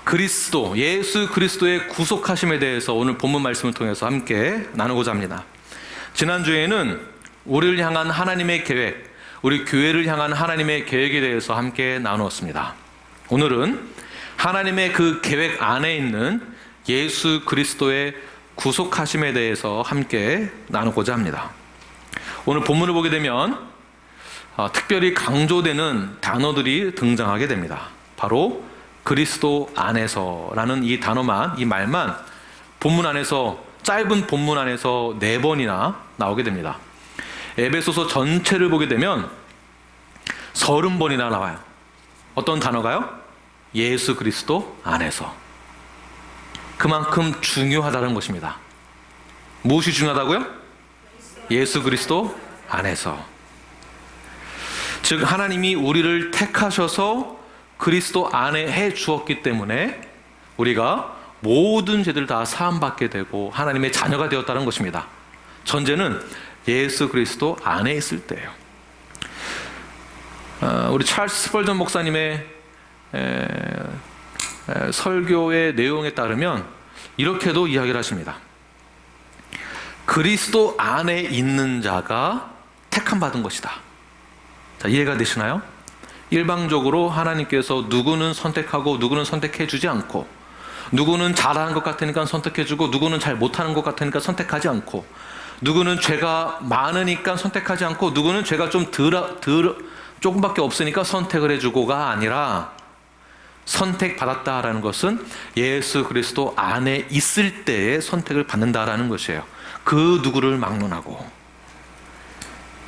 그리스도, 예수 그리스도의 구속하심에 대해서 오늘 본문 말씀을 통해서 함께 나누고자 합니다. 지난주에는 우리를 향한 하나님의 계획, 우리 교회를 향한 하나님의 계획에 대해서 함께 나누었습니다. 오늘은 하나님의 그 계획 안에 있는 예수 그리스도의 구속하심에 대해서 함께 나누고자 합니다. 오늘 본문을 보게 되면 특별히 강조되는 단어들이 등장하게 됩니다. 바로 그리스도 안에서라는 이 단어만, 이 말만 본문 안에서, 짧은 본문 안에서 4번이나 나오게 됩니다. 에베소서 전체를 보게 되면 30번이나 나와요. 어떤 단어가요? 예수 그리스도 안에서. 그만큼 중요하다는 것입니다. 무엇이 중요하다고요? 예수 그리스도 안에서. 즉 하나님이 우리를 택하셔서 그리스도 안에 해 주었기 때문에 우리가 모든 죄들을 다 사함받게 되고 하나님의 자녀가 되었다는 것입니다. 전제는 예수 그리스도 안에 있을 때예요. 우리 찰스 스펄전 목사님의 설교의 내용에 따르면 이렇게도 이야기를 하십니다. 그리스도 안에 있는 자가 택함받은 것이다. 자, 이해가 되시나요? 일방적으로 하나님께서 누구는 선택하고 누구는 선택해 주지 않고, 누구는 잘하는 것 같으니까 선택해 주고 누구는 잘 못하는 것 같으니까 선택하지 않고, 누구는 죄가 많으니까 선택하지 않고 누구는 죄가 좀 조금밖에 없으니까 선택을 해주고가 아니라, 선택받았다라는 것은 예수 그리스도 안에 있을 때에 선택을 받는다라는 것이에요. 그 누구를 막론하고.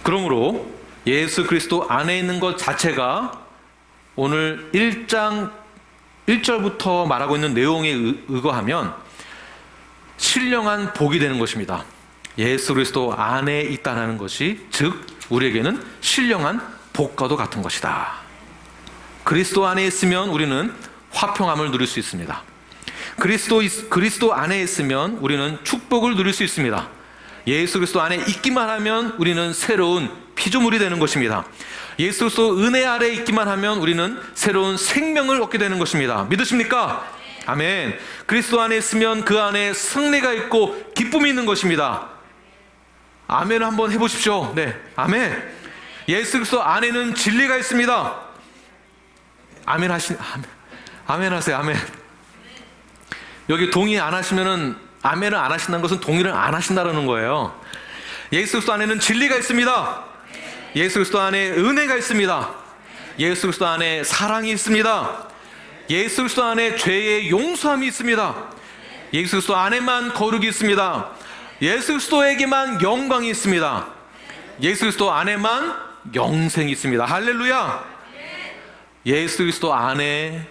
그러므로 예수 그리스도 안에 있는 것 자체가 오늘 1장 1절부터 말하고 있는 내용에 의거하면 신령한 복이 되는 것입니다. 예수 그리스도 안에 있다는 것이, 즉 우리에게는 신령한 복과도 같은 것이다. 그리스도 안에 있으면 우리는 화평함을 누릴 수 있습니다. 그리스도 안에 있으면 우리는 축복을 누릴 수 있습니다. 예수 그리스도 안에 있기만 하면 우리는 새로운 피조물이 되는 것입니다. 예수 그리스도 은혜 아래 있기만 하면 우리는 새로운 생명을 얻게 되는 것입니다. 믿으십니까? 아멘. 그리스도 안에 있으면 그 안에 승리가 있고 기쁨이 있는 것입니다. 아멘 한번 해보십시오. 네, 아멘. 예수 그리스도 안에는 진리가 있습니다. 아멘 하세요. 아멘. 여기 동의 안 하시면은, 아멘을 안 하신다는 것은 동의를 안 하신다는 거예요. 예수 그리스도 안에는 진리가 있습니다. 예수 그리스도 안에 은혜가 있습니다. 예수 그리스도 안에 사랑이 있습니다. 예수 그리스도 안에 죄의 용서함이 있습니다. 예수 그리스도 안에만 거룩이 있습니다. 예수 그리스도에게만 영광이 있습니다. 예수 그리스도 안에만 영생이 있습니다. 할렐루야. 예수 그리스도 안에,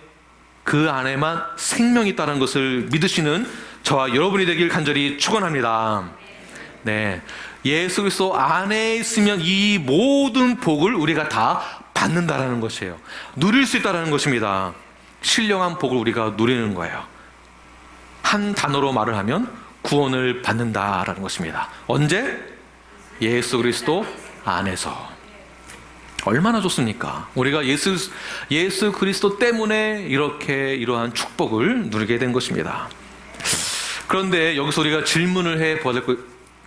그 안에만 생명이 있다는 것을 믿으시는 저와 여러분이 되길 간절히 축원합니다. 네, 예수 그리스도 안에 있으면 이 모든 복을 우리가 다 받는다라는 것이에요. 누릴 수 있다라는 것입니다. 신령한 복을 우리가 누리는 거예요. 한 단어로 말을 하면 구원을 받는다라는 것입니다. 언제? 예수 그리스도 안에서. 얼마나 좋습니까? 우리가 예수 그리스도 때문에 이러한 축복을 누리게 된 것입니다. 그런데 여기서 우리가 질문을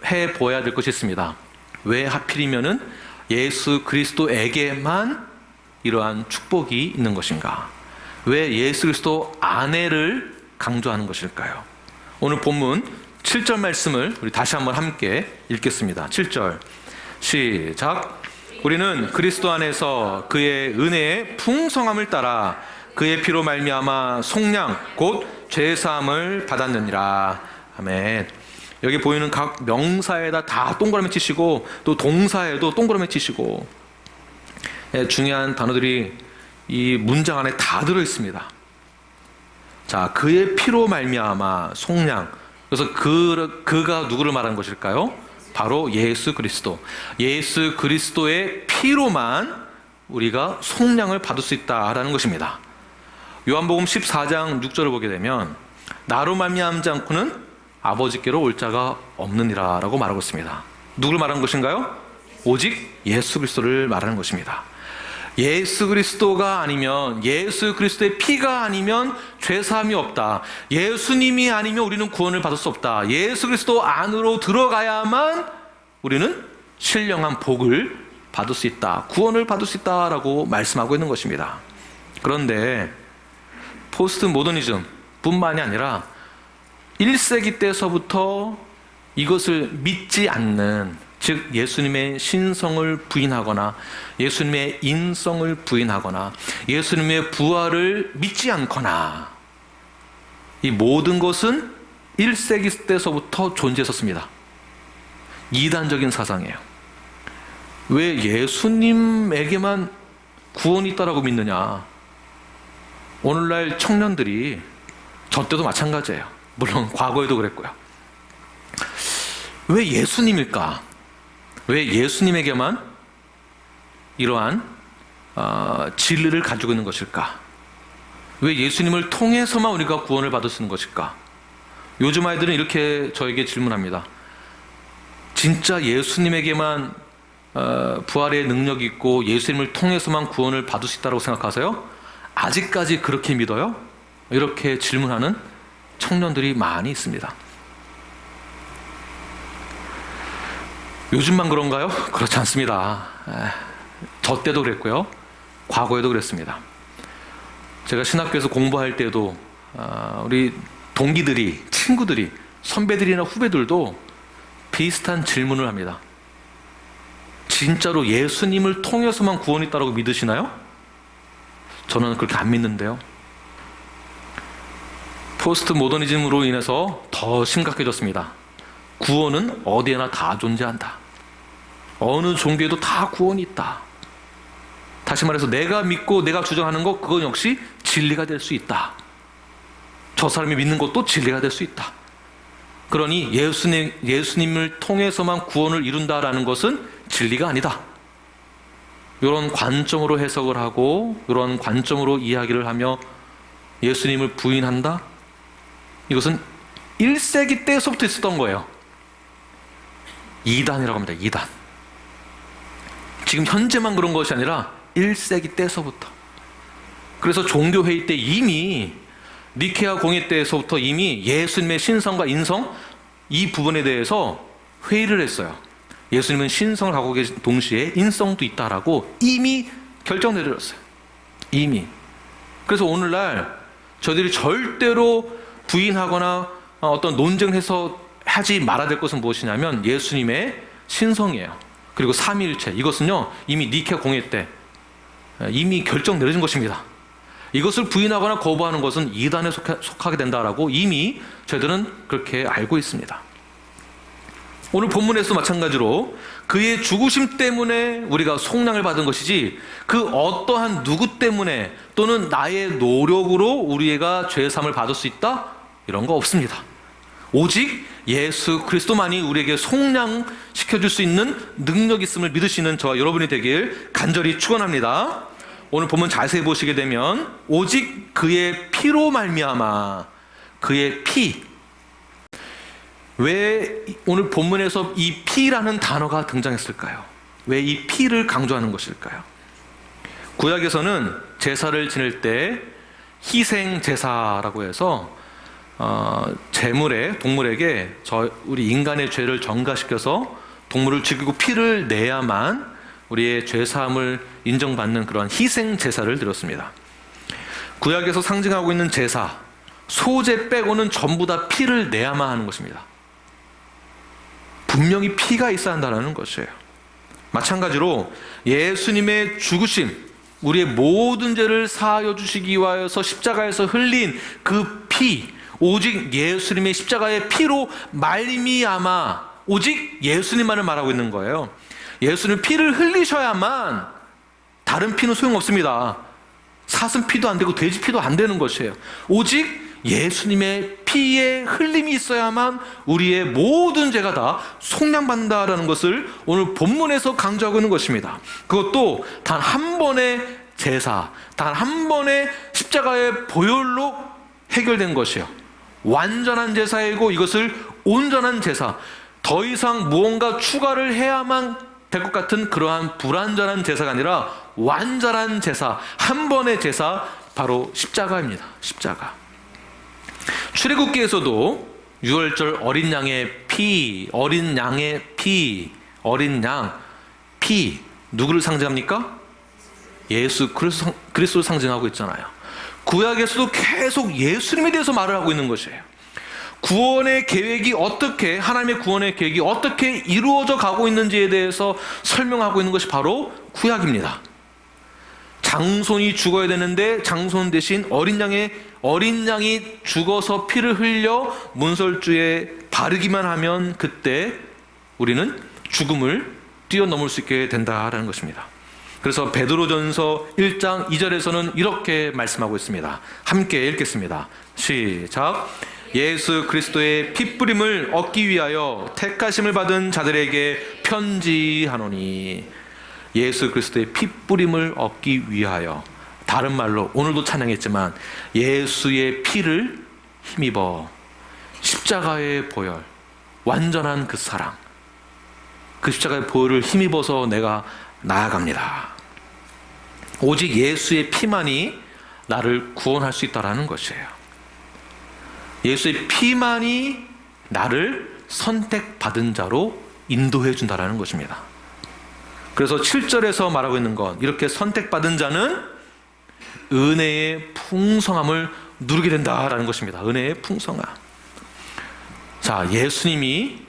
해보아야 될 것이 있습니다. 왜 하필이면은 예수 그리스도에게만 이러한 축복이 있는 것인가? 왜 예수 그리스도 안에를 강조하는 것일까요? 오늘 본문 7절 말씀을 우리 다시 한번 함께 읽겠습니다. 7절 시작. 우리는 그리스도 안에서 그의 은혜의 풍성함을 따라 그의 피로 말미암아 속량 곧 죄사함을 받았느니라. 아멘. 여기 보이는 각 명사에다 다 동그라미 치시고 또 동사에도 동그라미 치시고, 중요한 단어들이 이 문장 안에 다 들어 있습니다. 자, 그의 피로 말미암아 속량. 그래서 그가 누구를 말하는 것일까요? 바로 예수 그리스도. 예수 그리스도의 피로만 우리가 속량을 받을 수 있다라는 것입니다. 요한복음 14장 6절을 보게 되면 나로 말미암지 않고는 아버지께로 올 자가 없느니라 라고 말하고 있습니다. 누구를 말하는 것인가요? 오직 예수 그리스도를 말하는 것입니다. 예수 그리스도가 아니면, 예수 그리스도의 피가 아니면 죄사함이 없다. 예수님이 아니면 우리는 구원을 받을 수 없다. 예수 그리스도 안으로 들어가야만 우리는 신령한 복을 받을 수 있다. 구원을 받을 수 있다라고 말씀하고 있는 것입니다. 그런데 포스트 모더니즘 뿐만이 아니라 1세기 때서부터 이것을 믿지 않는, 즉 예수님의 신성을 부인하거나 예수님의 인성을 부인하거나 예수님의 부활을 믿지 않거나, 이 모든 것은 1세기 때서부터 존재했었습니다. 이단적인 사상이에요. 왜 예수님에게만 구원이 있다라고 믿느냐? 오늘날 청년들이, 저 때도 마찬가지예요. 물론 과거에도 그랬고요. 왜 예수님일까? 왜 예수님에게만 이러한 진리를 가지고 있는 것일까? 왜 예수님을 통해서만 우리가 구원을 받을 수 있는 것일까? 요즘 아이들은 이렇게 저에게 질문합니다. 진짜 예수님에게만 부활의 능력이 있고 예수님을 통해서만 구원을 받을 수 있다고 생각하세요? 아직까지 그렇게 믿어요? 이렇게 질문하는 청년들이 많이 있습니다. 요즘만 그런가요? 그렇지 않습니다. 저 때도 그랬고요. 과거에도 그랬습니다. 제가 신학교에서 공부할 때도 우리 동기들이, 친구들이, 선배들이나 후배들도 비슷한 질문을 합니다. 진짜로 예수님을 통해서만 구원이 있다고 믿으시나요? 저는 그렇게 안 믿는데요. 포스트 모더니즘으로 인해서 더 심각해졌습니다. 구원은 어디에나 다 존재한다. 어느 종교에도 다 구원이 있다. 다시 말해서 내가 믿고 내가 주장하는 것, 그건 역시 진리가 될 수 있다. 저 사람이 믿는 것도 진리가 될 수 있다. 그러니 예수님을 통해서만 구원을 이룬다라는 것은 진리가 아니다. 이런 관점으로 해석을 하고 이런 관점으로 이야기를 하며 예수님을 부인한다? 이것은 1세기 때서부터 있었던 거예요. 이단이라고 합니다. 이단. 지금 현재만 그런 것이 아니라 1세기 때서부터. 그래서 종교회의 때 이미, 니케아 공회 때에서부터 이미 예수님의 신성과 인성, 이 부분에 대해서 회의를 했어요. 예수님은 신성을 갖고 계신 동시에 인성도 있다라고 이미 결정 내렸어요. 이미. 그래서 오늘날 저희들이 절대로 부인하거나 어떤 논쟁해서 하지 말아야 될 것은 무엇이냐면 예수님의 신성이에요. 그리고 삼위일체, 이것은요 이미 니케아 공회 때 이미 결정 내려진 것입니다. 이것을 부인하거나 거부하는 것은 이단에 속하게 된다라고 이미 저희들은 그렇게 알고 있습니다. 오늘 본문에서 마찬가지로 그의 죽으심 때문에 우리가 속량을 받은 것이지 그 어떠한 누구 때문에 또는 나의 노력으로 우리가 죄사함을 받을 수 있다? 이런 거 없습니다. 오직 예수 그리스도만이 우리에게 속량시켜줄 수 있는 능력이 있음을 믿으시는 저와 여러분이 되길 간절히 축원합니다. 오늘 본문 자세히 보시게 되면 오직 그의 피로 말미암아, 그의 피. 왜 오늘 본문에서 이 피라는 단어가 등장했을까요? 왜 이 피를 강조하는 것일까요? 구약에서는 제사를 지낼 때 희생 제사라고 해서 동물에게 우리 인간의 죄를 전가시켜서 동물을 죽이고 피를 내야만 우리의 죄사함을 인정받는 그런 희생 제사를 드렸습니다. 구약에서 상징하고 있는 제사, 소제 빼고는 전부 다 피를 내야만 하는 것입니다. 분명히 피가 있어야 한다는 것이에요. 마찬가지로 예수님의 죽으심, 우리의 모든 죄를 사하여 주시기 위하여서 십자가에서 흘린 그 피, 오직 예수님의 십자가의 피로 말미암아, 오직 예수님만을 말하고 있는 거예요. 예수님 피를 흘리셔야만, 다른 피는 소용없습니다. 사슴 피도 안 되고 돼지 피도 안 되는 것이에요. 오직 예수님의 피의 흘림이 있어야만 우리의 모든 죄가 다 속량받는다라는 것을 오늘 본문에서 강조하고 있는 것입니다. 그것도 단 한 번의 제사, 단 한 번의 십자가의 보혈로 해결된 것이에요. 완전한 제사이고 이것을 온전한 제사, 더 이상 무언가 추가를 해야만 될 것 같은 그러한 불완전한 제사가 아니라 완전한 제사, 한 번의 제사, 바로 십자가입니다. 십자가. 출애굽기에서도 유월절 어린 양의 피, 어린 양의 피, 어린 양, 피, 누구를 상징합니까? 예수 그리스도를 상징하고 있잖아요. 구약에서도 계속 예수님에 대해서 말을 하고 있는 것이에요. 구원의 계획이 어떻게, 하나님의 구원의 계획이 어떻게 이루어져 가고 있는지에 대해서 설명하고 있는 것이 바로 구약입니다. 장손이 죽어야 되는데 장손 대신 어린 양이 죽어서 피를 흘려 문설주에 바르기만 하면 그때 우리는 죽음을 뛰어넘을 수 있게 된다라는 것입니다. 그래서 베드로전서 1장 2절에서는 이렇게 말씀하고 있습니다. 함께 읽겠습니다. 시작. 예수 그리스도의 피뿌림을 얻기 위하여 택하심을 받은 자들에게 편지하노니. 예수 그리스도의 피뿌림을 얻기 위하여, 다른 말로 오늘도 찬양했지만 예수의 피를 힘입어 십자가의 보혈, 완전한 그 사랑, 그 십자가의 보혈을 힘입어서 내가 나아갑니다. 오직 예수의 피만이 나를 구원할 수 있다는 것이에요. 예수의 피만이 나를 선택받은 자로 인도해 준다는 것입니다. 그래서 7절에서 말하고 있는 건, 이렇게 선택받은 자는 은혜의 풍성함을 누리게 된다라는 것입니다. 은혜의 풍성함. 자, 예수님이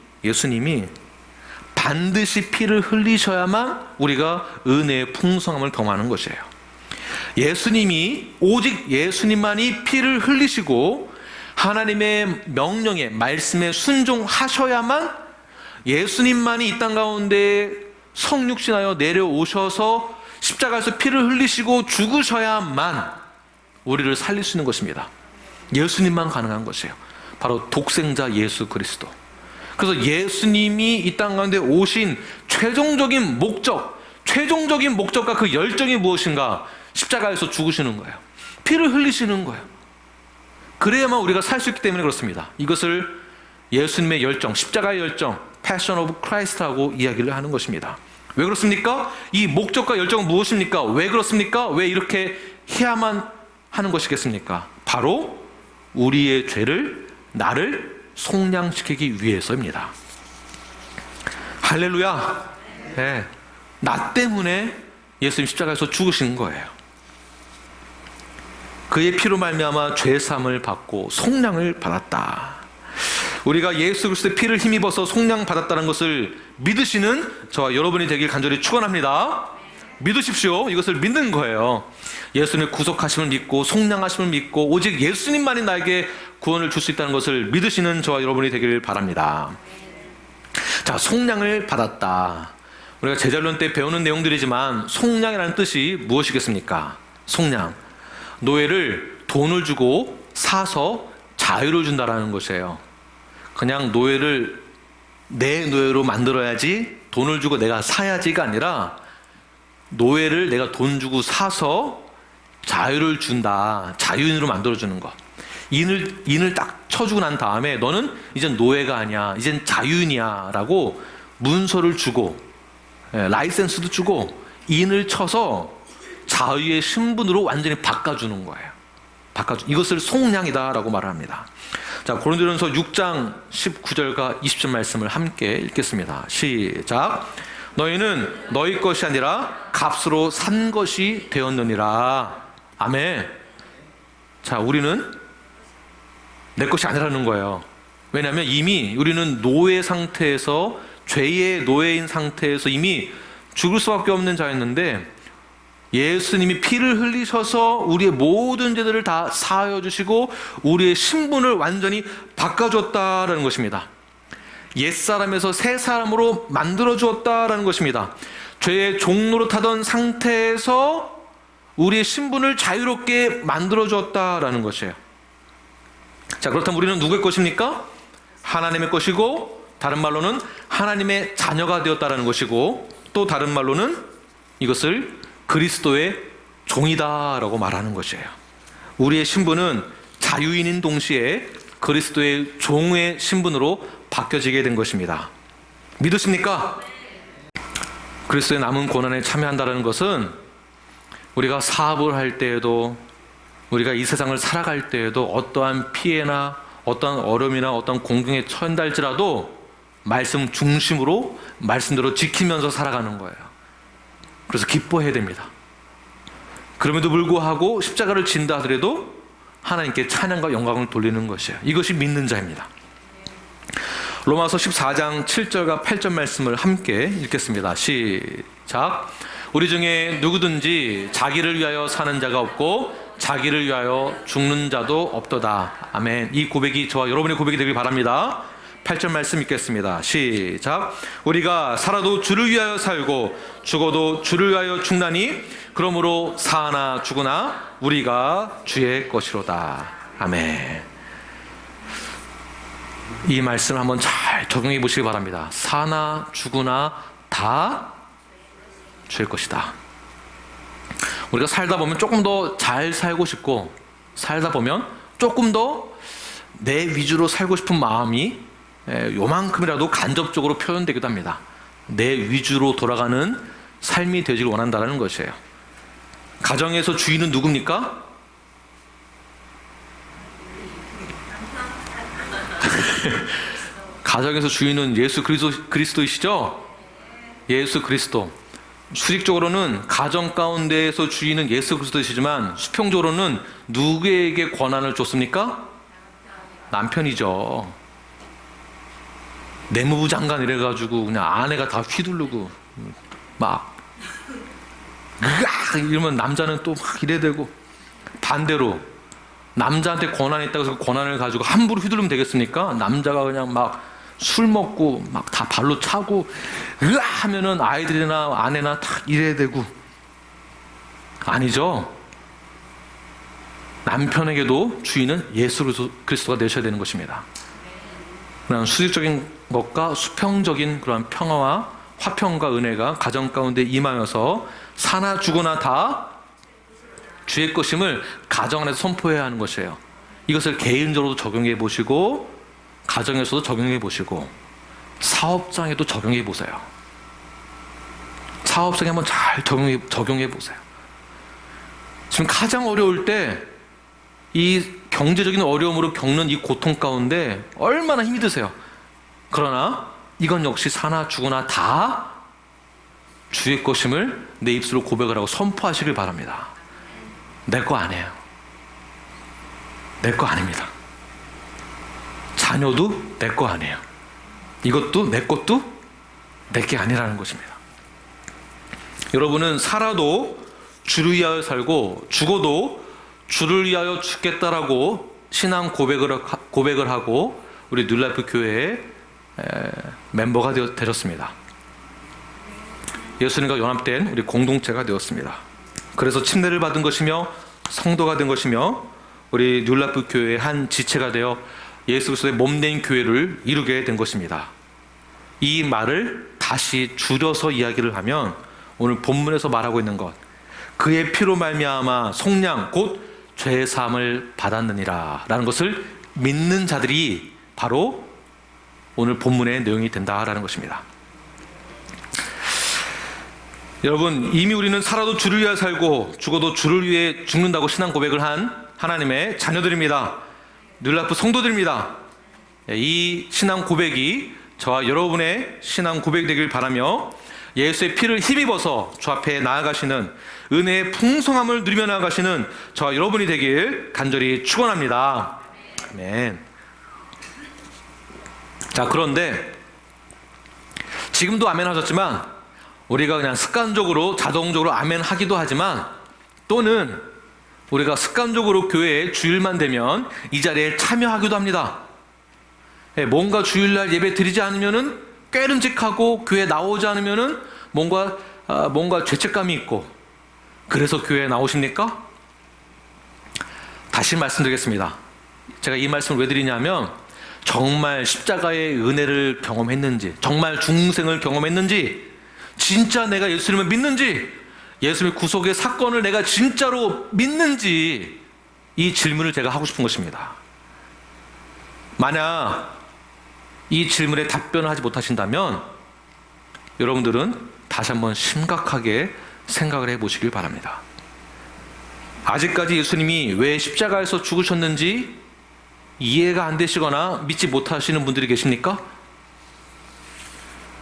반드시 피를 흘리셔야만 우리가 은혜의 풍성함을 경험하는 것이에요. 오직 예수님만이 피를 흘리시고 하나님의 명령에, 말씀에 순종하셔야만, 예수님만이 이 땅 가운데 성육신하여 내려오셔서 십자가에서 피를 흘리시고 죽으셔야만 우리를 살릴 수 있는 것입니다. 예수님만 가능한 것이에요. 바로 독생자 예수 그리스도. 그래서 예수님이 이 땅 가운데 오신 최종적인 목적과 그 열정이 무엇인가? 십자가에서 죽으시는 거예요. 피를 흘리시는 거예요. 그래야만 우리가 살 수 있기 때문에 그렇습니다. 이것을 예수님의 열정, 십자가의 열정, Passion of Christ라고 이야기를 하는 것입니다. 왜 그렇습니까? 이 목적과 열정은 무엇입니까? 왜 그렇습니까? 왜 이렇게 해야만 하는 것이겠습니까? 바로 우리의 죄를, 나를 속량시키기 위해서입니다. 할렐루야. 네. 나 때문에 예수님 십자가에서 죽으신 거예요. 그의 피로 말미암아 죄 사함을 받고 속량을 받았다. 우리가 예수 그리스도의 피를 힘입어서 속량 받았다는 것을 믿으시는 저와 여러분이 되길 간절히 축원합니다. 믿으십시오. 이것을 믿는 거예요. 예수님의 구속하심을 믿고 속량하심을 믿고 오직 예수님만이 나에게 구원을 줄 수 있다는 것을 믿으시는 저와 여러분이 되길 바랍니다. 자, 속량을 받았다. 우리가 제자론 때 배우는 내용들이지만 속량이라는 뜻이 무엇이겠습니까? 속량, 노예를 돈을 주고 사서 자유를 준다라는 것이에요. 그냥 노예를 내 노예로 만들어야지, 돈을 주고 내가 사야지가 아니라 노예를 내가 돈 주고 사서 자유를 준다. 자유인으로 만들어주는 것. 인을 딱 쳐주고 난 다음에 너는 이젠 노예가 아니야, 이젠 자유인이야 라고 문서를 주고, 라이센스도 주고 인을 쳐서 자유의 신분으로 완전히 바꿔주는 거예요. 이것을 속량이다 라고 말합니다. 자, 고린도전서 6장 19절과 20절 말씀을 함께 읽겠습니다. 시작. 너희는 너희 것이 아니라 값으로 산 것이 되었느니라. 아멘. 자, 우리는 내 것이 아니라는 거예요. 왜냐하면 이미 우리는 노예 상태에서, 죄의 노예인 상태에서 이미 죽을 수밖에 없는 자였는데 예수님이 피를 흘리셔서 우리의 모든 죄들을 다 사하여 주시고 우리의 신분을 완전히 바꿔줬다라는 것입니다. 옛사람에서 새 사람으로 만들어 주었다라는 것입니다. 죄의 종노릇하던 상태에서 우리의 신분을 자유롭게 만들어 주었다라는 것이에요. 자, 그렇다면 우리는 누구의 것입니까? 하나님의 것이고, 다른 말로는 하나님의 자녀가 되었다라는 것이고, 또 다른 말로는 이것을 그리스도의 종이다라고 말하는 것이에요. 우리의 신분은 자유인인 동시에 그리스도의 종의 신분으로 바뀌어지게 된 것입니다. 믿으십니까? 그리스도의 남은 고난에 참여한다는 것은 우리가 사업을 할 때에도, 우리가 이 세상을 살아갈 때에도 어떠한 피해나 어떠한 어려움이나 어떠한 공경에 처한다 할지라도 말씀 중심으로 말씀대로 지키면서 살아가는 거예요. 그래서 기뻐해야 됩니다. 그럼에도 불구하고 십자가를 진다 하더라도 하나님께 찬양과 영광을 돌리는 것이에요. 이것이 믿는 자입니다. 로마서 14장 7절과 8절 말씀을 함께 읽겠습니다. 시작. 우리 중에 누구든지 자기를 위하여 사는 자가 없고 자기를 위하여 죽는 자도 없도다. 아멘. 이 고백이 저와 여러분의 고백이 되길 바랍니다. 8절 말씀 읽겠습니다. 시작. 우리가 살아도 주를 위하여 살고 죽어도 주를 위하여 죽나니 그러므로 사나 죽으나 우리가 주의 것이로다. 아멘. 이 말씀을 한번 잘 적용해 보시기 바랍니다. 사나 죽으나 다 주의 것이다. 우리가 살다 보면 조금 더 잘 살고 싶고, 살다 보면 조금 더 내 위주로 살고 싶은 마음이 요만큼이라도 간접적으로 표현되기도 합니다. 내 위주로 돌아가는 삶이 되길 원한다는 것이에요. 가정에서 주인은 누굽니까? 가정에서 주인은 예수 그리스도이시죠? 예수 그리스도. 수직적으로는 가정 가운데에서 주인은 예수 그리스도이시지만 수평적으로는 누구에게 권한을 줬습니까? 남편이죠. 내무부 장관 이래가지고 그냥 아내가 다 휘두르고 막 으악 이러면 남자는 또 막 이래 되고, 반대로 남자한테 권한이 있다고 해서 권한을 가지고 함부로 휘두르면 되겠습니까? 남자가 그냥 막 술 먹고 막 다 발로 차고 으악 하면은 아이들이나 아내나 다 이래야 되고. 아니죠. 남편에게도 주인은 예수 그리스도가 되셔야 되는 것입니다. 그런 수직적인 것과 수평적인 그런 평화와 화평과 은혜가 가정 가운데 임하여서 사나 죽으나 다 주의 것임을 가정 안에서 선포해야 하는 것이에요. 이것을 개인적으로도 적용해 보시고, 가정에서도 적용해 보시고, 사업장에도 적용해 보세요. 사업장에 한번 잘 적용해 보세요. 지금 가장 어려울 때 이 경제적인 어려움으로 겪는 이 고통 가운데 얼마나 힘이 드세요. 그러나 이건 역시 사나 죽으나 다 주의 것임을 내 입술로 고백을 하고 선포하시길 바랍니다. 내 거 아니에요. 내 거 아닙니다. 자녀도 내 거 아니에요. 이것도 내 것도 내 게 아니라는 것입니다. 여러분은 살아도 주를 위하여 살고 죽어도 주를 위하여 죽겠다라고 신앙 고백을 하고 우리 뉴라이프 교회의 멤버가 되셨습니다. 예수님과 연합된 우리 공동체가 되었습니다. 그래서 침례를 받은 것이며 성도가 된 것이며 우리 뉴라이프 교회의 한 지체가 되어 예수 그리스도의 몸된 교회를 이루게 된 것입니다. 이 말을 다시 줄여서 이야기를 하면 오늘 본문에서 말하고 있는 것, 그의 피로 말미암아 속량 곧 죄 사함을 받았느니라 라는 것을 믿는 자들이 바로 오늘 본문의 내용이 된다라는 것입니다. 여러분, 이미 우리는 살아도 주를 위하여 살고 죽어도 주를 위해 죽는다고 신앙 고백을 한 하나님의 자녀들입니다. 뉴라이프 성도들입니다. 이 신앙 고백이 저와 여러분의 신앙 고백이 되길 바라며 예수의 피를 힘입어서 주 앞에 나아가시는 은혜의 풍성함을 누리며 나아가시는 저와 여러분이 되길 간절히 축원합니다. 아멘. 자, 그런데 지금도 아멘 하셨지만 우리가 그냥 습관적으로 자동적으로 아멘 하기도 하지만, 또는 우리가 습관적으로 교회에 주일만 되면 이 자리에 참여하기도 합니다. 뭔가 주일날 예배 드리지 않으면은 꾀름직하고 교회에 나오지 않으면은 뭔가 죄책감이 있고, 그래서 교회에 나오십니까? 다시 말씀드리겠습니다. 제가 이 말씀을 왜 드리냐면, 정말 십자가의 은혜를 경험했는지, 정말 중생을 경험했는지, 진짜 내가 예수님을 믿는지, 예수님의 구속의 사건을 내가 진짜로 믿는지, 이 질문을 제가 하고 싶은 것입니다. 만약 이 질문에 답변을 하지 못하신다면 여러분들은 다시 한번 심각하게 생각을 해보시길 바랍니다. 아직까지 예수님이 왜 십자가에서 죽으셨는지 이해가 안 되시거나 믿지 못하시는 분들이 계십니까?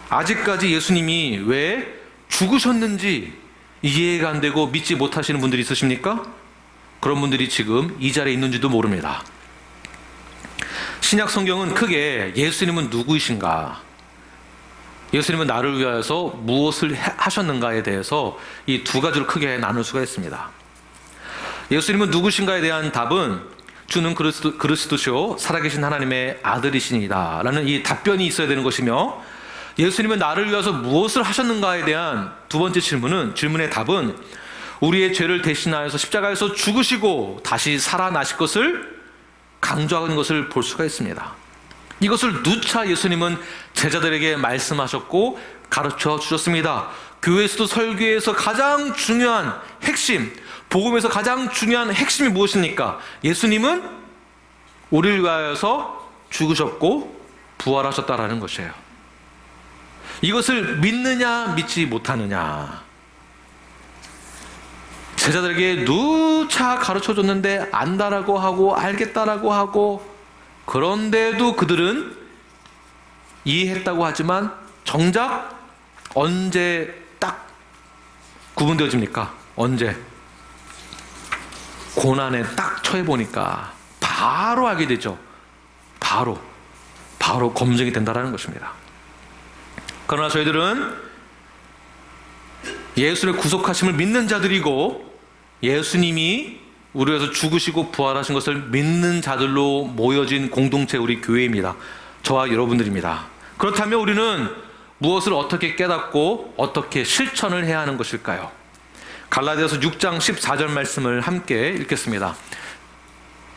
아직까지 예수님이 왜 죽으셨는지 이해가 안 되고 믿지 못하시는 분들이 있으십니까? 그런 분들이 지금 이 자리에 있는지도 모릅니다. 신약 성경은 크게 예수님은 누구이신가, 예수님은 나를 위하여서 무엇을 하셨는가에 대해서 이 두 가지로 크게 나눌 수가 있습니다. 예수님은 누구신가에 대한 답은 주는 그리스도시요 살아계신 하나님의 아들이시니다 라는 이 답변이 있어야 되는 것이며, 예수님은 나를 위해서 무엇을 하셨는가에 대한 두 번째 질문의 답은 우리의 죄를 대신하여서 십자가에서 죽으시고 다시 살아나실 것을 강조하는 것을 볼 수가 있습니다. 이것을 누차 예수님은 제자들에게 말씀하셨고 가르쳐 주셨습니다. 교회에서도 설교에서 가장 중요한 핵심, 복음에서 가장 중요한 핵심이 무엇입니까? 예수님은 우리를 위하여서 죽으셨고 부활하셨다라는 것이에요. 이것을 믿느냐 믿지 못하느냐, 제자들에게 누차 가르쳐줬는데 안다라고 하고 알겠다라고 하고, 그런데도 그들은 이해했다고 하지만 정작 언제 딱 구분되어집니까? 언제 고난에 딱 처해보니까 바로 알게 되죠. 바로 검증이 된다는 것입니다. 그러나 저희들은 예수의 구속하심을 믿는 자들이고, 예수님이 우리 위해서 죽으시고 부활하신 것을 믿는 자들로 모여진 공동체, 우리 교회입니다. 저와 여러분들입니다. 그렇다면 우리는 무엇을 어떻게 깨닫고 어떻게 실천을 해야 하는 것일까요? 갈라디아서 6장 14절 말씀을 함께 읽겠습니다.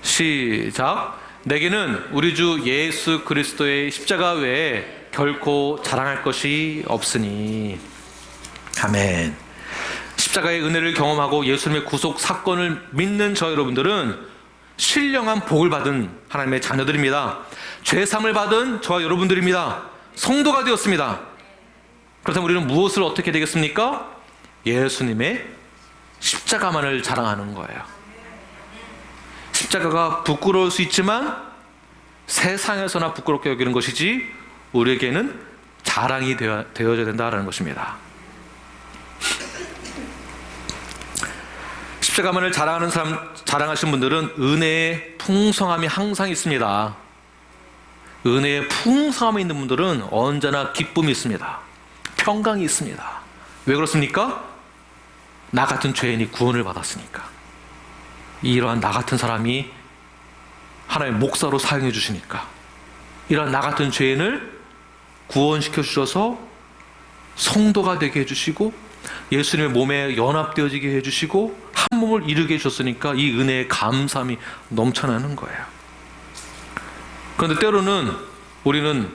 시작. 내게는 우리 주 예수 그리스도의 십자가 외에 결코 자랑할 것이 없으니. 아멘. 십자가의 은혜를 경험하고 예수님의 구속 사건을 믿는 저 여러분들은 신령한 복을 받은 하나님의 자녀들입니다. 죄사함을 받은 저와 여러분들입니다. 성도가 되었습니다. 그렇다면 우리는 무엇을 어떻게 되겠습니까? 예수님의 십자가만을 자랑하는 거예요. 십자가가 부끄러울 수 있지만 세상에서나 부끄럽게 여기는 것이지 우리에게는 자랑이 되어져야 된다는 것입니다. 십자가만을 자랑하시는 분들은 은혜의 풍성함이 항상 있습니다. 은혜의 풍성함이 있는 분들은 언제나 기쁨이 있습니다. 평강이 있습니다. 왜 그렇습니까? 나 같은 죄인이 구원을 받았으니까. 이러한 나 같은 사람이 하나님의 목사로 사용해 주시니까, 이러한 나 같은 죄인을 구원시켜 주셔서 성도가 되게 해주시고 예수님의 몸에 연합되어지게 해주시고 한 몸을 이루게 해주셨으니까 이 은혜의 감사함이 넘쳐나는 거예요. 그런데 때로는 우리는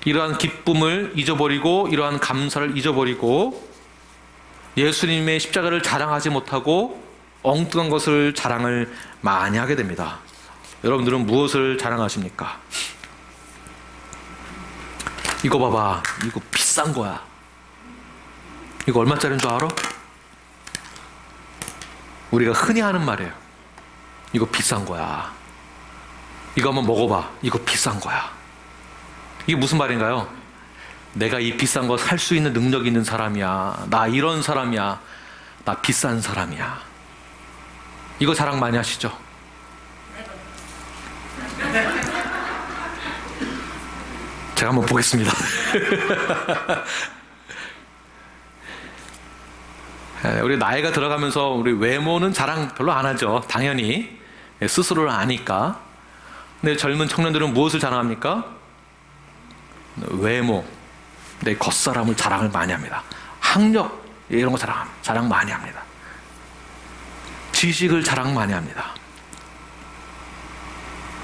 이러한 기쁨을 잊어버리고 이러한 감사를 잊어버리고 예수님의 십자가를 자랑하지 못하고 엉뚱한 것을 자랑을 많이 하게 됩니다. 여러분들은 무엇을 자랑하십니까? 이거 봐봐, 이거 비싼 거야. 이거 얼마짜리인 줄 알아? 우리가 흔히 하는 말이에요. 이거 비싼 거야. 이거 한번 먹어봐. 이거 비싼 거야. 이게 무슨 말인가요? 내가 이 비싼 거 살 수 있는 능력 있는 사람이야. 나 이런 사람이야. 나 비싼 사람이야. 이거 자랑 많이 하시죠? 제가 한번 보겠습니다. 우리 나이가 들어가면서 우리 외모는 자랑 별로 안 하죠. 당연히 스스로를 아니까. 근데 젊은 청년들은 무엇을 자랑합니까? 외모, 내 겉사람을 자랑을 많이 합니다. 학력 이런 거 자랑 많이 합니다. 지식을 자랑 많이 합니다.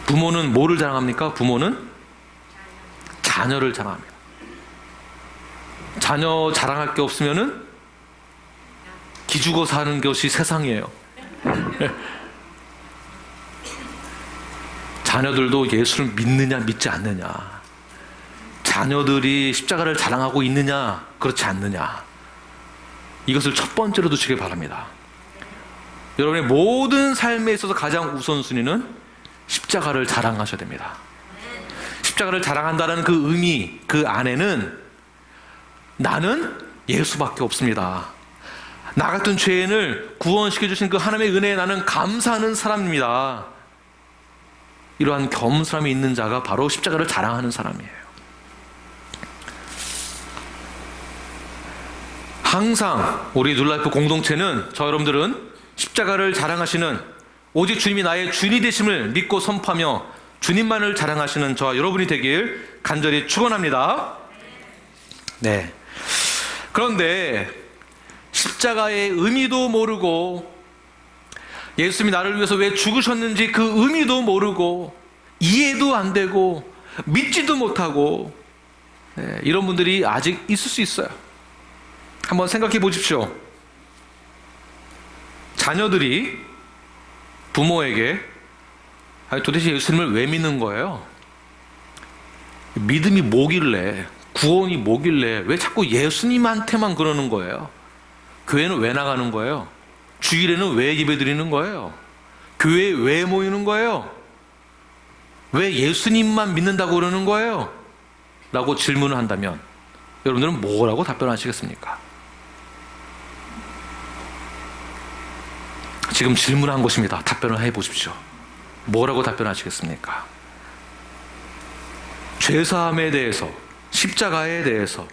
부모는 뭐를 자랑합니까? 부모는 자녀를 자랑합니다. 자녀 자랑할 게 없으면은 기죽어 사는 것이 세상이에요. 자녀들도 예수를 믿느냐 믿지 않느냐, 자녀들이 십자가를 자랑하고 있느냐 그렇지 않느냐, 이것을 첫 번째로 두시길 바랍니다. 여러분의 모든 삶에 있어서 가장 우선순위는 십자가를 자랑하셔야 됩니다. 십자가를 자랑한다는 그 의미, 그 안에는 나는 예수밖에 없습니다. 나 같은 죄인을 구원시켜 주신 그 하나님의 은혜에 나는 감사하는 사람입니다. 이러한 겸손함이 있는 자가 바로 십자가를 자랑하는 사람이에요. 항상 우리 뉴라이프 공동체는, 저 여러분들은 십자가를 자랑하시는, 오직 주님이 나의 주인이 되심을 믿고 선포하며 주님만을 자랑하시는 저와 여러분이 되길 간절히 축원합니다. 네. 그런데 십자가의 의미도 모르고, 예수님이 나를 위해서 왜 죽으셨는지 그 의미도 모르고, 이해도 안 되고 믿지도 못하고, 이런 분들이 아직 있을 수 있어요. 한번 생각해 보십시오. 자녀들이 부모에게 도대체 예수님을 왜 믿는 거예요? 믿음이 뭐길래, 구원이 뭐길래 왜 자꾸 예수님한테만 그러는 거예요? 교회는 왜 나가는 거예요? 주일에는 왜 예배 드리는 거예요? 교회에 왜 모이는 거예요? 왜 예수님만 믿는다고 그러는 거예요? 라고 질문을 한다면 여러분들은 뭐라고 답변하시겠습니까? 지금 질문한 것입니다. 답변을 해보십시오. 뭐라고 답변하시겠습니까? 죄사함에 대해서, 십자가에 대해서,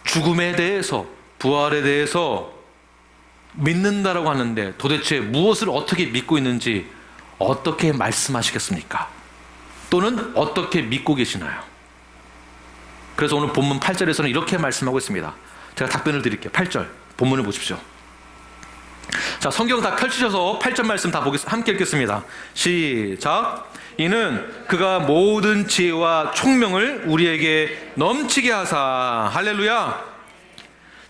죽음에 대해서, 부활에 대해서 믿는다라고 하는데 도대체 무엇을 어떻게 믿고 있는지 어떻게 말씀하시겠습니까? 또는 어떻게 믿고 계시나요? 그래서 오늘 본문 8절에서는 이렇게 말씀하고 있습니다. 제가 답변을 드릴게요. 8절 본문을 보십시오. 자, 성경 다 펼치셔서 8절 말씀 다 함께 읽겠습니다. 시작. 이는 그가 모든 지혜와 총명을 우리에게 넘치게 하사, 할렐루야.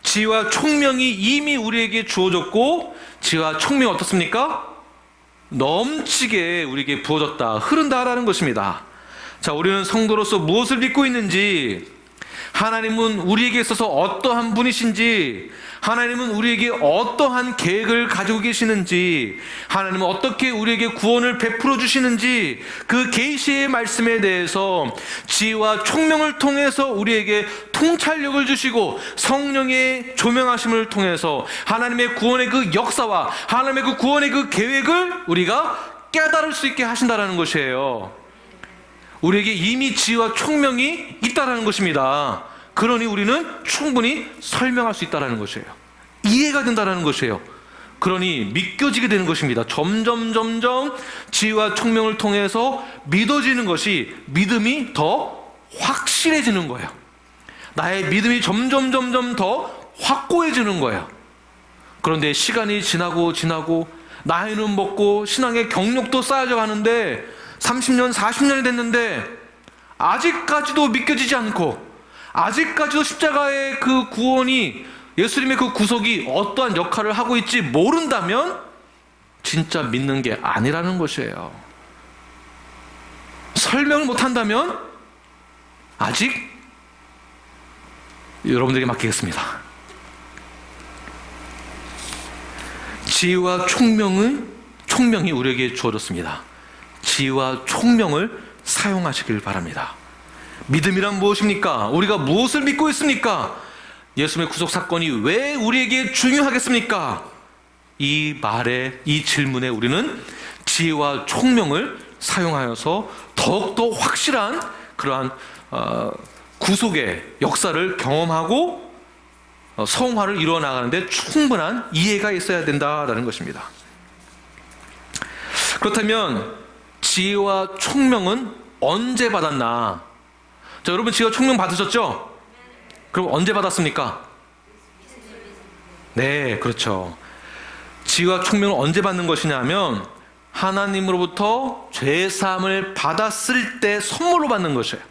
지혜와 총명이 이미 우리에게 주어졌고, 지혜와 총명이 어떻습니까? 넘치게 우리에게 부어졌다, 흐른다라는 것입니다. 자, 우리는 성도로서 무엇을 믿고 있는지, 하나님은 우리에게 있어서 어떠한 분이신지, 하나님은 우리에게 어떠한 계획을 가지고 계시는지, 하나님은 어떻게 우리에게 구원을 베풀어 주시는지, 그 계시의 말씀에 대해서 지혜와 총명을 통해서 우리에게 통찰력을 주시고, 성령의 조명하심을 통해서 하나님의 구원의 그 역사와 하나님의 그 구원의 그 계획을 우리가 깨달을 수 있게 하신다는 것이에요. 우리에게 이미 지혜와 총명이 있다는 것입니다. 그러니 우리는 충분히 설명할 수 있다는 것이에요. 이해가 된다는 것이에요. 그러니 믿겨지게 되는 것입니다. 점점 지혜와 총명을 통해서 믿어지는 것이, 믿음이 더 확실해지는 거예요. 나의 믿음이 점점 더 확고해지는 거예요. 그런데 시간이 지나고 나이는 먹고 신앙의 경력도 쌓여져 가는데 30년, 40년이 됐는데 아직까지도 믿겨지지 않고, 아직까지도 십자가의 그 구원이, 예수님의 그 구속이 어떠한 역할을 하고 있지 모른다면 진짜 믿는 게 아니라는 것이에요. 설명을 못한다면 아직 여러분들에게 맡기겠습니다. 지혜와 총명이 우리에게 주어졌습니다. 지혜와 총명을 사용하시길 바랍니다. 믿음이란 무엇입니까? 우리가 무엇을 믿고 있습니까? 예수님의 구속 사건이 왜 우리에게 중요하겠습니까? 이 말에, 이 질문에 우리는 지혜와 총명을 사용하여서 더욱더 확실한 그러한 구속의 역사를 경험하고 성화를 이루어 나가는데 충분한 이해가 있어야 된다라는 것입니다. 그렇다면 지혜와 총명은 언제 받았나? 자, 여러분 지혜와 총명 받으셨죠? 그럼 언제 받았습니까? 네, 그렇죠. 지혜와 총명을 언제 받는 것이냐면 하나님으로부터 죄사함을 받았을 때 선물로 받는 것이에요.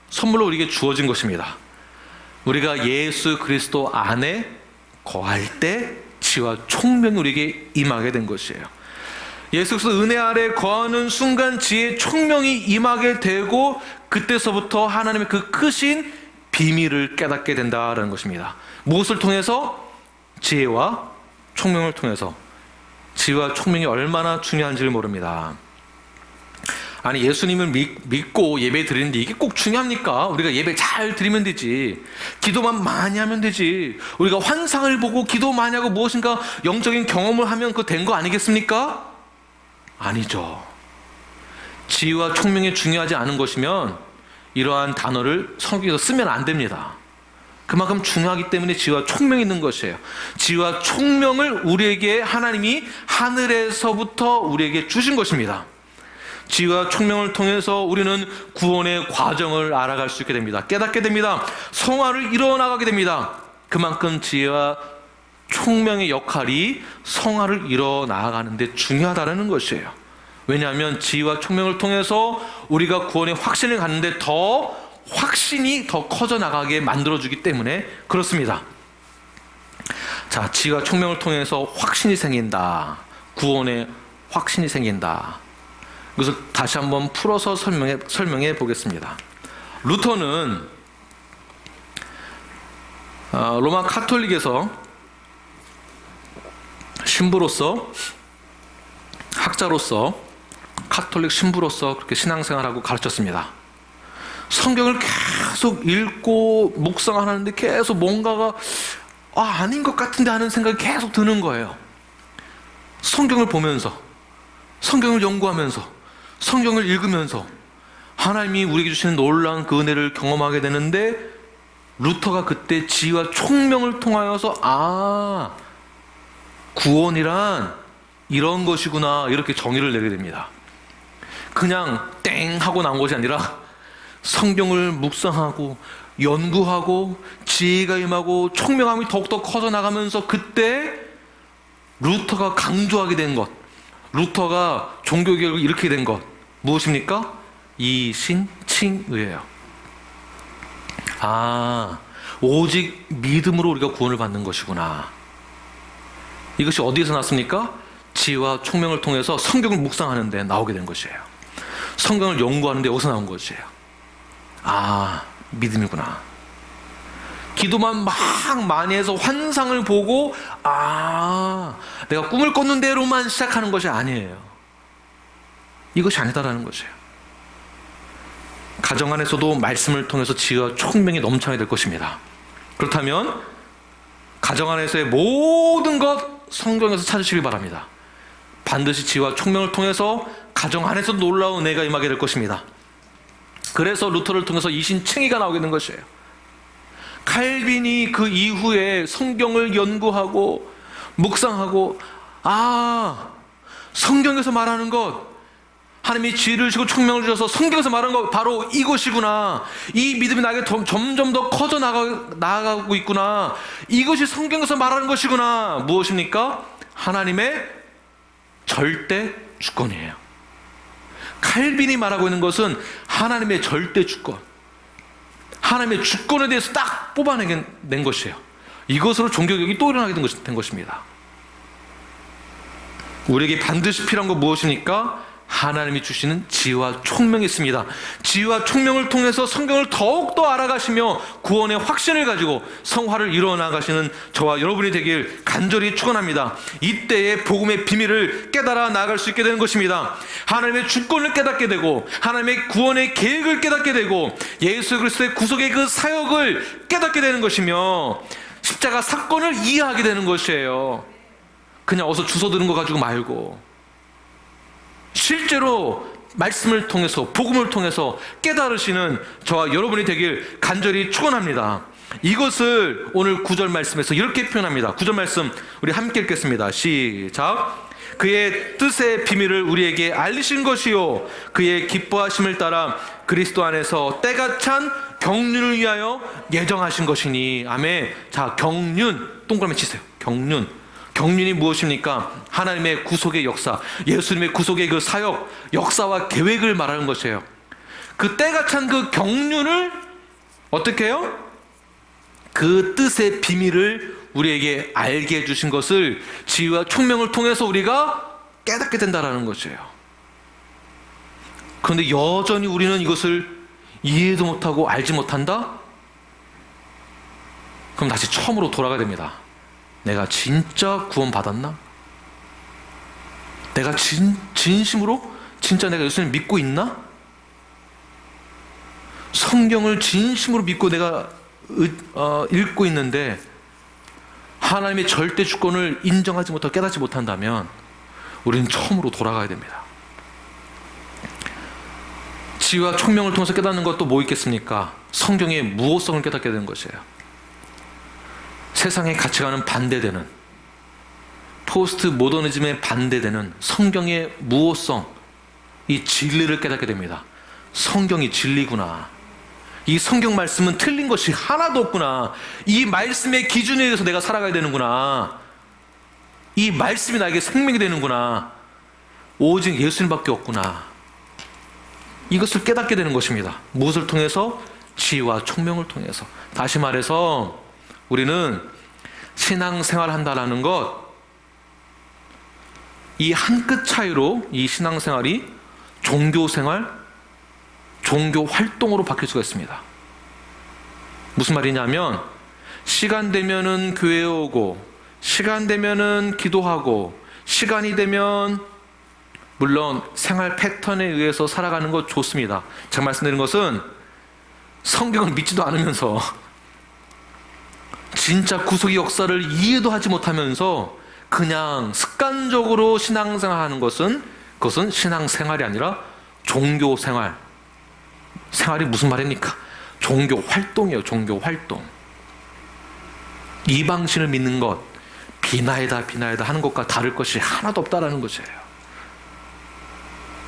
선물로 우리에게 주어진 것입니다. 우리가 예수 그리스도 안에 거할 때 지혜와 총명이 우리에게 임하게 된 것이에요. 예수 그리스도 은혜 아래 거하는 순간 지혜 총명이 임하게 되고, 그때서부터 하나님의 그 크신 비밀을 깨닫게 된다는 것입니다. 무엇을 통해서? 지혜와 총명을 통해서. 지혜와 총명이 얼마나 중요한지를 모릅니다. 아니, 예수님을 믿고 예배 드리는데 이게 꼭 중요합니까? 우리가 예배 잘 드리면 되지. 기도만 많이 하면 되지. 우리가 환상을 보고 기도 많이 하고 무엇인가 영적인 경험을 하면 그거 된 거 아니겠습니까? 아니죠. 지혜와 총명이 중요하지 않은 것이면 이러한 단어를 성경에서 쓰면 안 됩니다. 그만큼 중요하기 때문에 지혜와 총명이 있는 것이에요. 지혜와 총명을 우리에게 하나님이 하늘에서부터 우리에게 주신 것입니다. 지혜와 총명을 통해서 우리는 구원의 과정을 알아갈 수 있게 됩니다. 깨닫게 됩니다. 성화를 이뤄나가게 됩니다. 그만큼 지혜와 총명의 역할이 성화를 이뤄나가는 데 중요하다는 것이에요. 왜냐하면 지혜와 총명을 통해서 우리가 구원의 확신을 갖는데 더 확신이 더 커져 나가게 만들어주기 때문에 그렇습니다. 자, 지혜와 총명을 통해서 확신이 생긴다. 구원의 확신이 생긴다. 그래서 다시 한번 풀어서 설명해 보겠습니다. 루터는 로마 카톨릭에서 신부로서, 학자로서, 카톨릭 신부로서 그렇게 신앙생활하고 가르쳤습니다. 성경을 계속 읽고 묵상하는데 계속 뭔가가 아닌 것 같은데 하는 생각이 계속 드는 거예요. 성경을 보면서, 성경을 연구하면서, 성경을 읽으면서 하나님이 우리에게 주시는 놀라운 그 은혜를 경험하게 되는데, 루터가 그때 지혜와 총명을 통하여서 구원이란 이런 것이구나, 이렇게 정의를 내게 됩니다. 그냥 땡 하고 나온 것이 아니라 성경을 묵상하고 연구하고 지혜가 임하고 총명함이 더욱더 커져 나가면서 그때 루터가 강조하게 된 것, 루터가 종교개혁을 일으키게 된 것, 무엇입니까? 이신칭의예요. 오직 믿음으로 우리가 구원을 받는 것이구나. 이것이 어디에서 났습니까? 지혜와 총명을 통해서 성경을 묵상하는 데 나오게 된 것이에요. 성경을 연구하는 데 여기서 나온 것이에요. 믿음이구나. 기도만 막 많이 해서 환상을 보고 내가 꿈을 꿨는 대로만 시작하는 것이 아니에요. 이것이 아니다라는 것이에요. 가정 안에서도 말씀을 통해서 지혜와 총명이 넘쳐나게 될 것입니다. 그렇다면 가정 안에서의 모든 것 성경에서 찾으시길 바랍니다. 반드시 지혜와 총명을 통해서 가정 안에서도 놀라운 은혜가 임하게 될 것입니다. 그래서 루터를 통해서 이신칭의가 나오게 된 것이에요. 칼빈이 그 이후에 성경을 연구하고 묵상하고 성경에서 말하는 것, 하나님이 지혜를 주시고 총명을 주셔서 성경에서 말하는 것 바로 이것이구나. 이 믿음이 나에게 점점 더 커져 나아가고 있구나. 이것이 성경에서 말하는 것이구나. 무엇입니까? 하나님의 절대 주권이에요. 칼빈이 말하고 있는 것은 하나님의 절대 주권, 하나님의 주권에 대해서 딱 뽑아낸 것이에요. 이것으로 종교개혁이 또 일어나게 된 것입니다. 우리에게 반드시 필요한 건 무엇입니까? 하나님이 주시는 지혜와 총명이 있습니다. 지혜와 총명을 통해서 성경을 더욱더 알아가시며 구원의 확신을 가지고 성화를 이루어나가시는 저와 여러분이 되길 간절히 축원합니다. 이때에 복음의 비밀을 깨달아 나아갈 수 있게 되는 것입니다. 하나님의 주권을 깨닫게 되고 하나님의 구원의 계획을 깨닫게 되고 예수 그리스도의 구속의 그 사역을 깨닫게 되는 것이며 십자가 사건을 이해하게 되는 것이에요. 그냥 어서 주워 들은 거 가지고 말고 실제로 말씀을 통해서 복음을 통해서 깨달으시는 저와 여러분이 되길 간절히 축원합니다. 이것을 오늘 9절 말씀에서 이렇게 표현합니다. 9절 말씀 우리 함께 읽겠습니다. 시작. 그의 뜻의 비밀을 우리에게 알리신 것이요 그의 기뻐하심을 따라 그리스도 안에서 때가 찬 경륜을 위하여 예정하신 것이니. 아멘. 자, 경륜 동그라미 치세요. 경륜이 무엇입니까? 하나님의 구속의 역사, 예수님의 구속의 그 사역, 역사와 계획을 말하는 것이에요. 그 때가 찬 그 경륜을 어떻게 해요? 그 뜻의 비밀을 우리에게 알게 해주신 것을 지혜와 총명을 통해서 우리가 깨닫게 된다는 것이에요. 그런데 여전히 우리는 이것을 이해도 못하고 알지 못한다? 그럼 다시 처음으로 돌아가야 됩니다. 내가 진짜 구원받았나? 내가 진심으로 진짜 내가 예수님 믿고 있나? 성경을 진심으로 믿고 내가 읽고 있는데 하나님의 절대 주권을 인정하지 못하고 깨닫지 못한다면 우리는 처음으로 돌아가야 됩니다. 지혜와 총명을 통해서 깨닫는 것도 뭐 있겠습니까? 성경의 무호성을 깨닫게 되는 것이에요. 세상의 가치관은 반대되는, 포스트 모더니즘에 반대되는 성경의 무호성, 이 진리를 깨닫게 됩니다. 성경이 진리구나. 이 성경 말씀은 틀린 것이 하나도 없구나. 이 말씀의 기준에 의해서 내가 살아가야 되는구나. 이 말씀이 나에게 생명이 되는구나. 오직 예수님밖에 없구나. 이것을 깨닫게 되는 것입니다. 무엇을 통해서? 지혜와 총명을 통해서. 다시 말해서 우리는 신앙생활을 한다는 것, 이 한 끗 차이로 이 신앙생활이 종교생활, 종교활동으로 바뀔 수가 있습니다. 무슨 말이냐면 시간 되면은 교회에 오고, 시간 되면은 기도하고, 시간이 되면 물론 생활 패턴에 의해서 살아가는 것 좋습니다. 제가 말씀드린 것은 성경을 믿지도 않으면서 진짜 구속의 역사를 이해도 하지 못하면서 그냥 습관적으로 신앙생활하는 것은, 그것은 신앙생활이 아니라 종교생활. 생활이 무슨 말입니까? 종교활동이에요. 종교활동. 이방신을 믿는 것, 비나이다 하는 것과 다를 것이 하나도 없다라는 것이에요.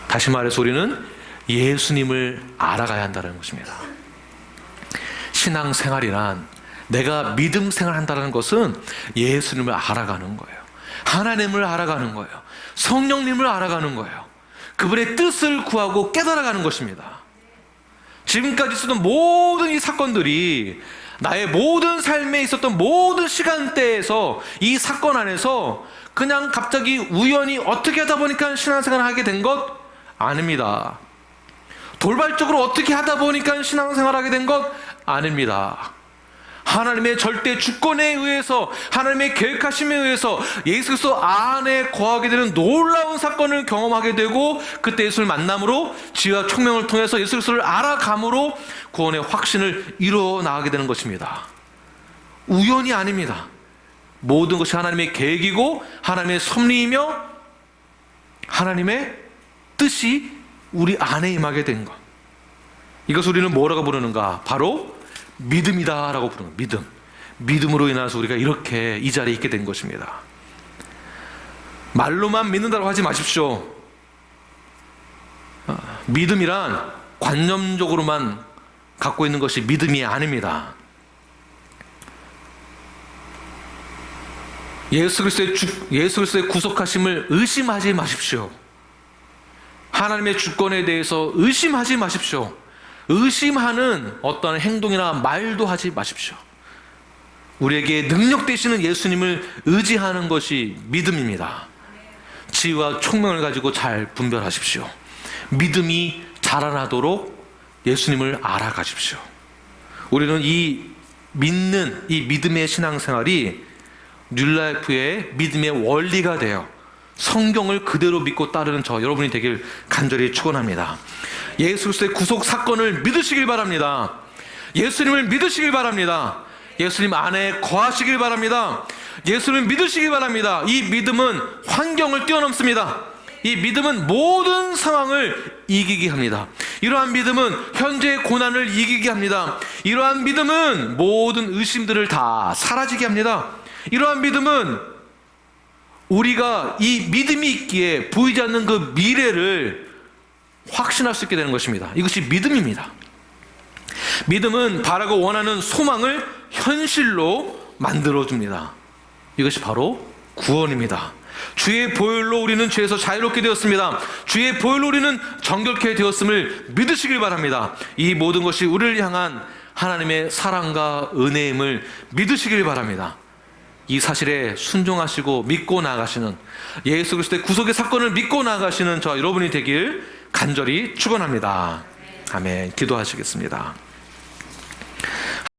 다시 말해서 우리는 예수님을 알아가야 한다는 것입니다. 신앙생활이란, 내가 믿음 생활한다는 것은 예수님을 알아가는 거예요. 하나님을 알아가는 거예요. 성령님을 알아가는 거예요. 그분의 뜻을 구하고 깨달아가는 것입니다. 지금까지 있었던 모든 이 사건들이 나의 모든 삶에 있었던 모든 시간대에서 이 사건 안에서 그냥 갑자기 우연히 어떻게 하다 보니까 신앙생활을 하게 된 것 아닙니다. 돌발적으로 어떻게 하다 보니까 신앙생활을 하게 된 것 아닙니다. 하나님의 절대 주권에 의해서, 하나님의 계획하심에 의해서 예수 그리스도 안에 거하게 되는 놀라운 사건을 경험하게 되고, 그때 예수를 만남으로 지혜와 총명을 통해서 예수 그리스도를 알아감으로 구원의 확신을 이루어 나가게 되는 것입니다. 우연이 아닙니다. 모든 것이 하나님의 계획이고 하나님의 섭리이며 하나님의 뜻이 우리 안에 임하게 된 것, 이것을 우리는 뭐라고 부르는가? 바로 믿음이다 라고 부르는 거예요. 믿음. 믿음으로 인해서 우리가 이렇게 이 자리에 있게 된 것입니다. 말로만 믿는다고 하지 마십시오. 믿음이란 관념적으로만 갖고 있는 것이 믿음이 아닙니다. 예수 그리스도의 구속하심을 의심하지 마십시오. 하나님의 주권에 대해서 의심하지 마십시오. 의심하는 어떤 행동이나 말도 하지 마십시오. 우리에게 능력 되시는 예수님을 의지하는 것이 믿음입니다. 지혜와 총명을 가지고 잘 분별하십시오. 믿음이 자라나도록 예수님을 알아가십시오. 우리는 이 믿는 이 믿음의 신앙생활이 뉴라이프의 믿음의 원리가 되어 성경을 그대로 믿고 따르는 저 여러분이 되길 간절히 축원합니다. 예수 그리스도의 구속 사건을 믿으시길 바랍니다. 예수님을 믿으시길 바랍니다. 예수님 안에 거하시길 바랍니다. 예수님을 믿으시길 바랍니다. 이 믿음은 환경을 뛰어넘습니다. 이 믿음은 모든 상황을 이기게 합니다. 이러한 믿음은 현재의 고난을 이기게 합니다. 이러한 믿음은 모든 의심들을 다 사라지게 합니다. 이러한 믿음은 우리가 이 믿음이 있기에 보이지 않는 그 미래를 확신할 수 있게 되는 것입니다. 이것이 믿음입니다. 믿음은 바라고 원하는 소망을 현실로 만들어줍니다. 이것이 바로 구원입니다. 주의 보혈로 우리는 죄에서 자유롭게 되었습니다. 주의 보혈로 우리는 정결케 되었음을 믿으시길 바랍니다. 이 모든 것이 우리를 향한 하나님의 사랑과 은혜임을 믿으시길 바랍니다. 이 사실에 순종하시고 믿고 나아가시는, 예수 그리스도의 구속의 사건을 믿고 나아가시는 저 여러분이 되길 간절히 축원합니다. 아멘. 기도하시겠습니다.